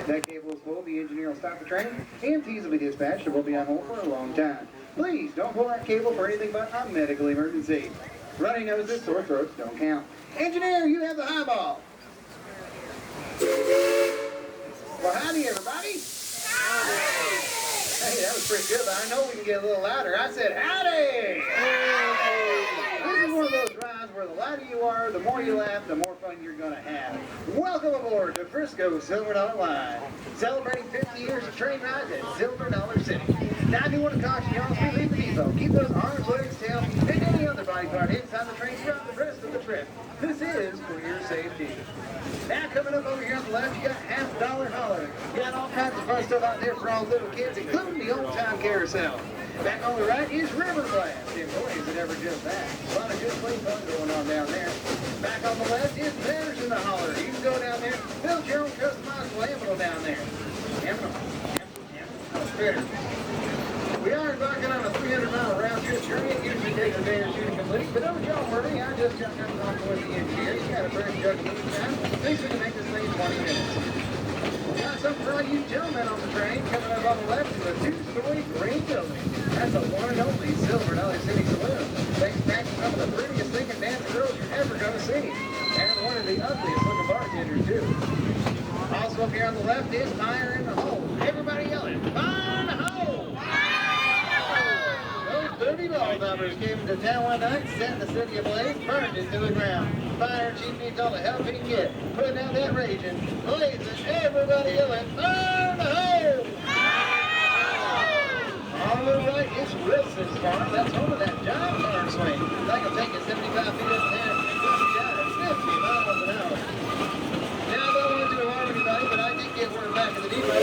That cable is full. The engineer will stop the train. EMTs will be dispatched and will be on hold for a long time. Please don't pull that cable for anything but a medical emergency. Runny noses, sore throats don't count. Engineer, you have the highball. Well, howdy, everybody. Howdy. Hey, that was pretty good, but I know we can get a little louder. I said, howdy. This is one of those rides where the louder you are, the more you laugh, the more fun you're going to have. Welcome aboard to Frisco Silver Dollar Line, celebrating 50 years of train rides at Silver Dollar City. Now, I do want to caution y'all as we leave the depot. Keep those arms, legs, tail, and any other body part inside the train throughout the rest of the trip. This is for your safety. Now, coming up over here on the left, you got $50 holler. You got all kinds of fun stuff out there for all little kids, including the old-time carousel. Back on the right is River Blast. And boy, is it ever just that. A lot of good play fun going on down there. Back on the left is Bears in the Holler. You can go down there, build your own customized Lambo down there. Better. We are embarking on a 300-mile round-trip journey. It usually takes a day or two to complete, but don't y'all worry. I just got done talking with the engineer. He's got a fresh jug of moonshine. Thinks we can make this thing 20 minutes. Got something for all you gentlemen on the train. Coming up on the left is a two-story green building. That's the one and only Silver Dollar City Saloon. They pack some of the prettiest thinking dancing girls you're ever going to see. And one of the ugliest looking bartenders, too. Also up here on the left is Fire in the Hole. Everybody yelling, Fire in the Hole! Those dirty ball numbers came into town one night, set the city ablaze, burned it to the ground. Fire chief needs all the help he can get. Putting out that raging, blazing, everybody yelling, Fire in the Hole! On the right is Wilson's Farm. That's home of that giant farm swing. That can take you 75 feet up there and pick up at 50 miles an hour. Now, I don't want to alarm anybody, but I did get word back in the depot.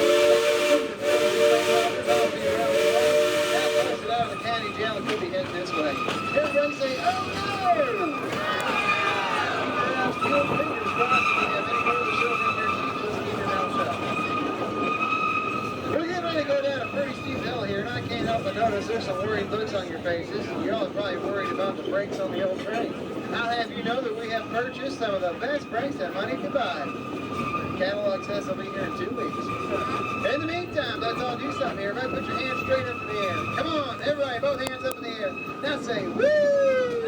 Now, posted out of the county jail and could be heading this way. Everybody say, oh no! Keep your fingers crossed if you have any more of the children in your teeth. Just keep your mouth shut. We're getting ready to go down a pretty steep hill here, and I can't help but notice there's some worried looks on your faces. Y'all are probably worried about the brakes on the old train. I'll have you know that we have purchased some of the best brakes that money can buy. Catalog says they'll be here in 2 weeks. In the meantime, let's all do something here. Everybody put your hands straight up in the air. Come on, everybody, both hands up in the air. Now say, woo!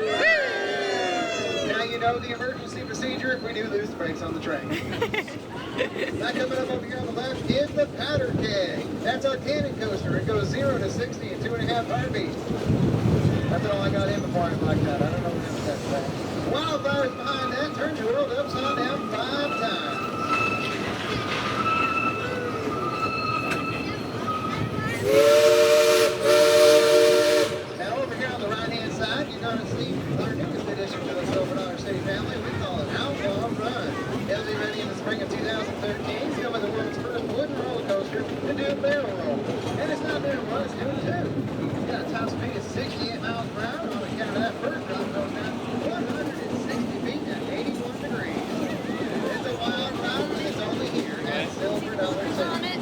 Woo! Now you know the emergency procedure if we do lose the brakes on the train. Now coming up over here on the left is the powder keg. That's our cannon coaster. It goes 0 to 60 in 2.5 heartbeats. That's all I got in before I blacked out. I don't know what that's about. Wildfires behind that turns your world upside down 5 times. Now over here on the right-hand side, you're going to see our newest addition to the Silver Dollar City family. We call it Outlaw Run. It'll be ready in the spring of 2013. It's going to be the world's first wooden roller coaster to do a barrel roll. And it's not doing one, it's doing 2. It's got a top speed of 68 miles per hour. On account of that first drop goes down 160 feet at 81 degrees. It's a wild ride, and it's only here at Silver Dollar City.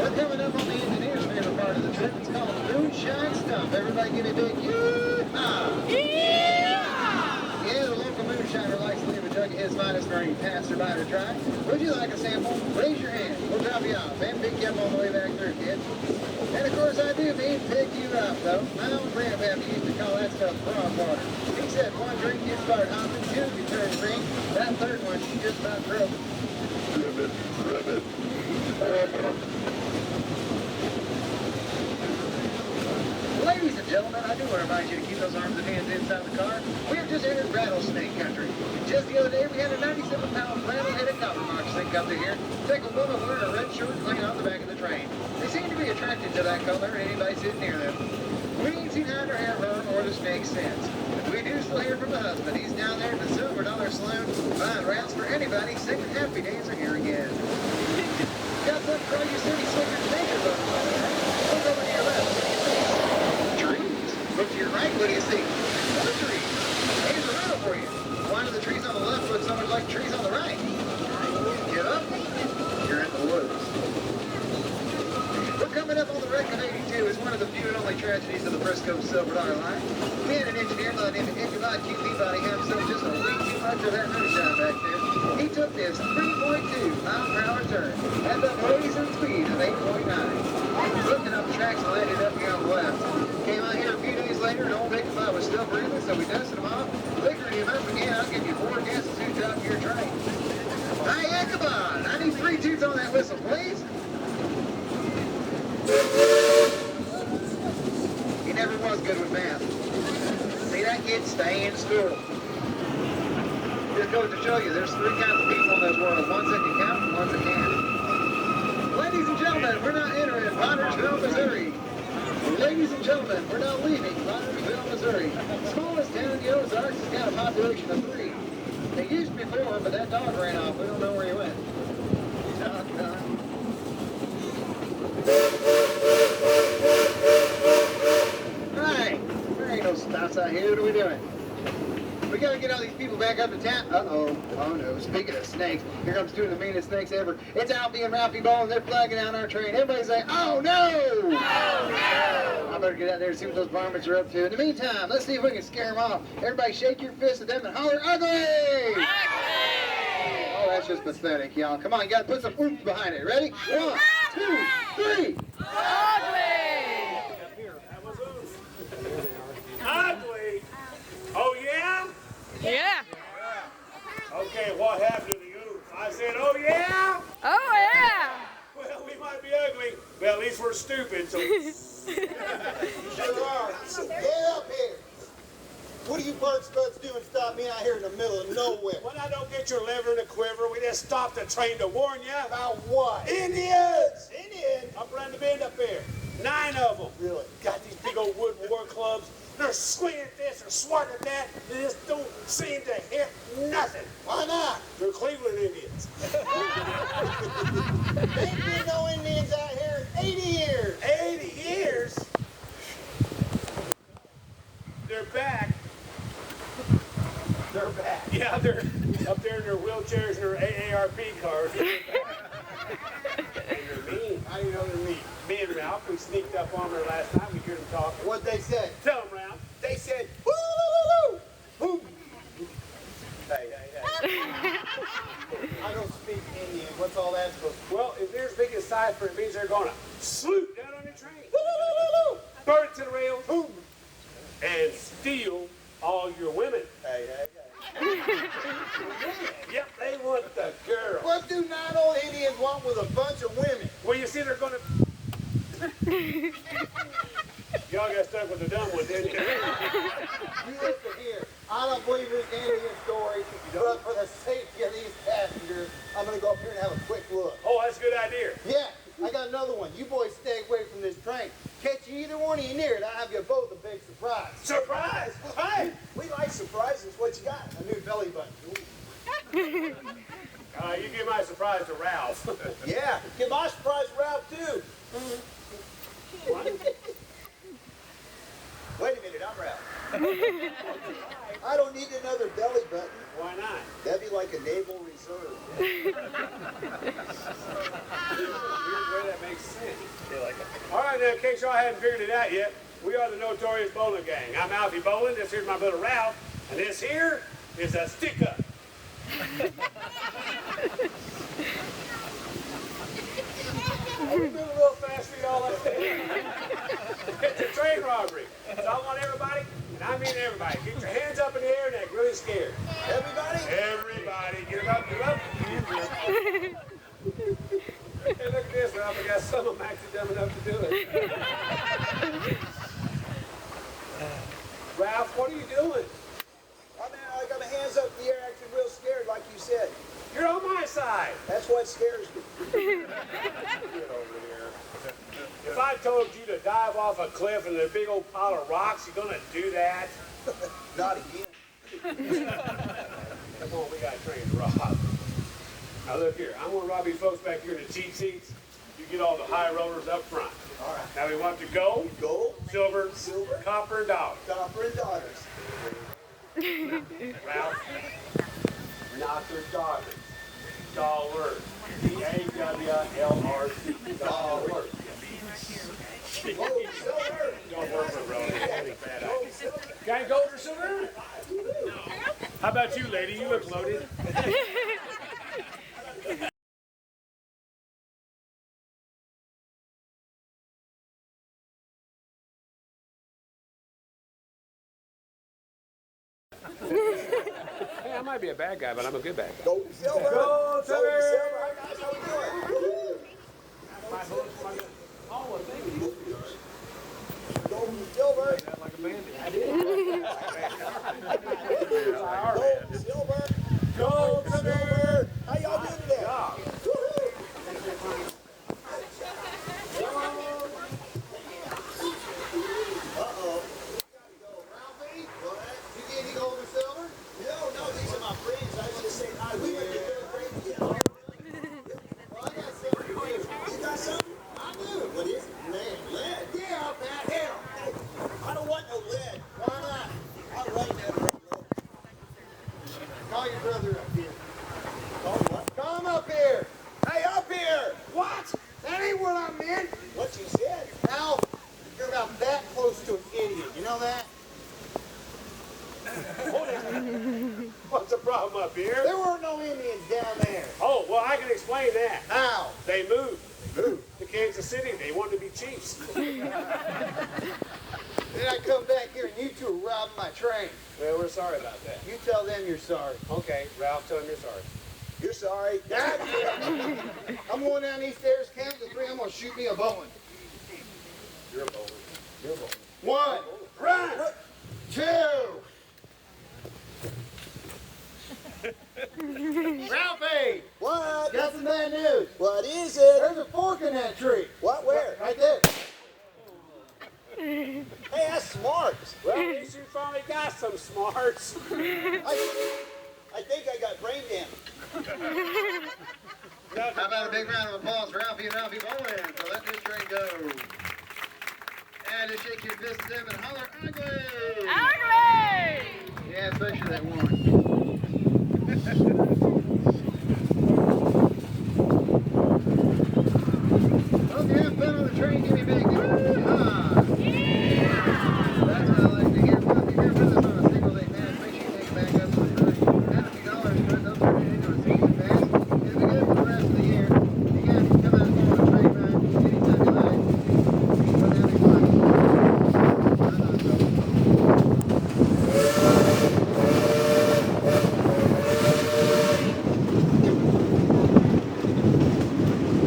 We're coming up on the engineer's favorite part of the trip. It's called Moonshine Stump. Everybody give me a big yeehaw! Yeehaw! Yeah, the local moonshiner likes to leave a jug of his finest for any passerby to try. Would you like a sample? Raise your hand. We'll drop you off and pick you up on the way back through, kids. And of course I do mean pick you up, though. My own grandpappy used to call that stuff frog water. He said 1 drink you start hopping, 2 you turn green. That 3rd one you just about broke. Ribbit. Ladies and gentlemen, I do want to remind you to keep those arms and hands inside the car. We have just entered Rattlesnake country. Just the other day, we had a 97-pound rattle-headed copper box sink up to here. Take a woman wearing a red shirt clean on the back of the train. They seem to be attracted to that color, and anybody sitting near them. We ain't seen either her or the snake since. We do still hear from the husband. He's down there in the Silver Dollar Saloon buying rats for anybody singing Happy Days Are Here Again. Got something for all you city slickers and nature lovers on there. Look over to your left. What do you see? Trees. Look to your right. What do you see? More trees. Here's a riddle for you. Why do the trees on the left look so much like trees on the right? Get up. You're in the woods. We're coming up on the wreck of 82 is one of of the few and only tragedies of the Briscoe Silver Dollar line. We had an engineer by the name of Ichabod Q. Peabody have himself just a way too much of that moonshine back there. He took this 3.2 mile per hour turn at the blazing speed of 8.9. Looking up the tracks and landed up here on the left. Came out here a few days later and old Ichabod was still breathing, so we dusted him off. Figured him up again, I'll give you 4 guesses who dropped your train. Hi, Ichabod! I need 3 toots on that whistle, please. He never was good with math. See, that kid stay in school. Just goes to show you, there's 3 kinds of people in this world. Ones that can count and ones that can't. Ladies and gentlemen, we're now entering Poterville, Missouri. Ladies and gentlemen, we're now leaving Poterville, Missouri. Smallest town in the Ozarks has got a population of 3. They used to be 4, but that dog ran off. We don't know where he went. Right. There ain't no stops out here. What are we doing? We gotta get all these people back up to town. Uh-oh. Oh, no. Speaking of snakes, here comes 2 of the meanest snakes ever. It's Alfie and Ralphie Ball, and they're flagging down our train. Everybody say, oh, no! Oh, no! I better get out there and see what those varmints are up to. In the meantime, let's see if we can scare them off. Everybody shake your fist at them and holler, ugly! Ugly! Oh, that's just pathetic, y'all. Come on, you gotta put some oomph behind it. Ready? 1, 2, 3. Ugly! Ugly? Oh, yeah? Yeah. Okay, what happened to the oof? I said, oh, yeah? Oh, yeah. Well, we might be ugly, but at least we're stupid, so... You sure are. Get up here. What are you bird spuds doing stopping me out here in the middle of nowhere? When I don't get your liver in a quiver, we just stopped the train to warn you. About what? Indians! Indian? Up around the bend up there. 9 of them. Really? Got these big old wood war clubs. They're swinging at this or swatting at that. They just don't seem to hit nothing. Why not? They're Cleveland Indians. Ain't been no Indians out here in 80 years. 80 years? They're back. They're back. Yeah, they're up there in their wheelchairs and their AARP cars. And they're mean. How do you know they're mean? Me and Ralph, we sneaked up on her last night. We heard them talking. What'd they say? Tell them, Ralph. They said, woo, woo, woo, woo. Hey, hey, hey. I don't speak Indian. What's all that supposed to be? Well, if they're as big as cipher, it means they're going to swoop down on your train. Woo, woo, woo, woo. Burn it to the rails. Boom. And steal all your women. Hey, hey, hey. Yep, they want the girl. What do not all Indians want with a bunch of women? Well, you see, they're going to... Y'all got stuck with the dumb one, didn't you? You listen here. I don't believe this Indian story, but for the safety of these passengers, I'm going to go up here and have a quick look. Oh, that's a good idea. Yeah, I got another one. You boys stay away from this train. Catch you either one of you near it, I'll have you both a big surprise. Surprise! Hey! We like surprises. What you got? A new belly button. You give my surprise to Ralph. Yeah, give my surprise to Ralph too. What? Wait a minute, I'm Ralph. I don't need another belly button. Why not? That'd be like a naval reserve. Here's where that makes sense. All right, now, in case y'all hadn't figured it out yet, we are the Notorious Bowling Gang. I'm Alfie Bowling. This here's my brother Ralph. And this here is a stick-up. Are we moving a little fast for y'all up there? It's a train robbery. So I want everybody, and I mean everybody, get your hands up in the air and act really scared. Everybody? Everybody, get up, get up. Hey, look at this, Ralph. I got some of them actually dumb enough to do it. Ralph, what are you doing? I mean, I got my hands up in the air acting real scared like you said. You're on my side. That's what scares me. Get over here. If I told you to dive off a cliff and a big old pile of rocks, you gonna do that? Not again. Come on, we got a train to rob. Now look here, I'm gonna rob these folks back here in the cheap seats. You get all the high rollers up front. All right. Now we want to gold, Gold, silver, silver, copper, and dollars. copper, and daughters. Ralph, not their daughters. Dollars. D-A-W-L-R-C. Dollars. Don't work for relative. Bad idea. Got gold or silver? How about you, lady? You look loaded. Hey, I might be a bad guy, but I'm a good bad guy. Gold and silver. Gold, silver. Hi guys, how we doing? Oh, thank you. Gold and silver. Like a bandit. Gold and silver. Gold, Silver. silver. How y'all doing today? Uh-oh. Ralphie, what? You get any gold or silver? No, these are my friends. I was just saying hi. We went to third grade together. Well, I got something for you. You got something? I do. What is it? Lead. Lead? Yeah, Matt. Hell. I don't want no lead. Why not? I'll write that for you. Call your brother up here. Call what? Call him up here. Hey, up here. What? That ain't what I meant. What you said? Al, you're about that close to an idiot. You know that? What's the problem up here? There weren't no Indians down there. Oh, well, I can explain that. How? They moved Who? to Kansas City. They wanted to be chiefs. Then I come back here and you two are robbing my train. Well, we're sorry about that. You tell them you're sorry. Okay, Ralph, tell him you're sorry. You're sorry? I'm going down these stairs, count to 3, I'm going to shoot me a bowling. You're a bowler. You're a bowler. 1, run! 2. Ralphie! What? Got some bad news. What is it? There's a fork in that tree. What? Where? Right there. Hey, that's smart. Well, at least you finally got some smarts. I think I got brain damage. How about a big round of applause for Ralphie and Ralphie Bowling for letting this train go? And just shake your fist at them and holler, ugly! Ugly! Yeah, especially that one. Hope you have fun on the train, give me a big yeehaw! That's what I like to hear. Well, if you're with us on a single day pass, make sure you take it back up to the road. Add a few dollars to it, they'll turn it into a season pass. It'll be good for the rest of the year. You guys can come out and go on a train ride anytime you like. Wouldn't that be fun? I thought so.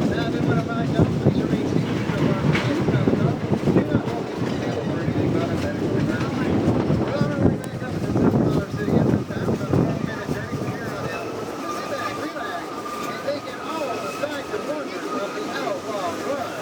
Now, then, what about you? Please remain seated until our meeting is coming up. Do not hold these for sale or anything about it that is going on. We're on our way back up to the $7 city at this time. About a 10-minute journey from here on out. Sit back, relax, and take in all the sights and wonders of the outlaw run.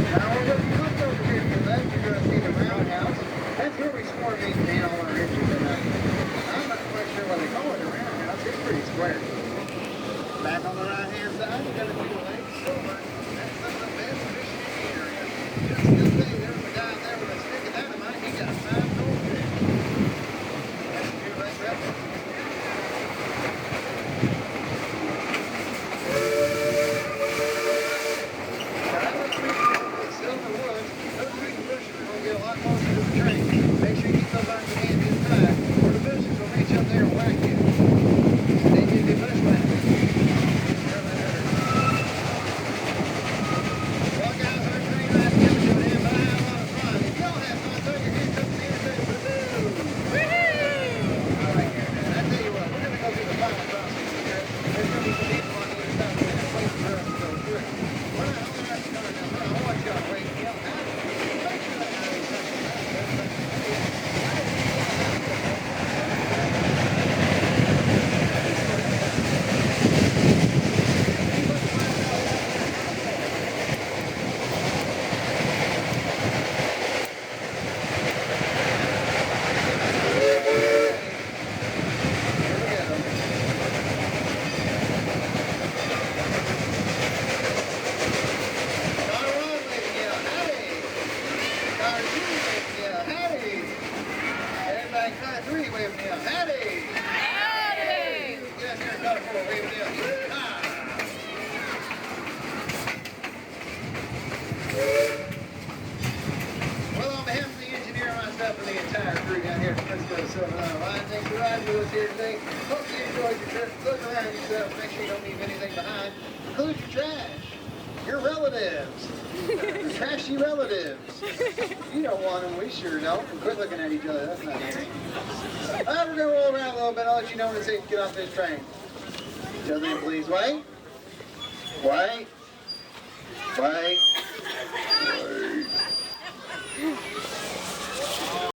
Now, when you look over here to the left, you're going to see the roundhouse. That's where we score and maintain all our engines tonight. I'm not quite sure why they call it a roundhouse. It's pretty square. Back on the right-hand side, you're going to see the Lake Silver. That's some of the best fishing in the area. Just this day, there's a guy there with a stick of dynamite. He got 5 goldfish. That's a good lake record. Make sure you keep those arms and hands inside, or the bushes will reach up there and whack you. And then you'd be bushwhacked. with us here today. Hope you enjoyed your trip. Look around yourself. Make sure you don't leave anything behind. Include your trash. Your relatives. Your trashy relatives. You don't want them. We sure don't. And quit looking at each other. That's not nice. We're going to roll around a little bit. I'll let you know when it's safe to get off this train. Gentlemen, please wait. Wait. Wait.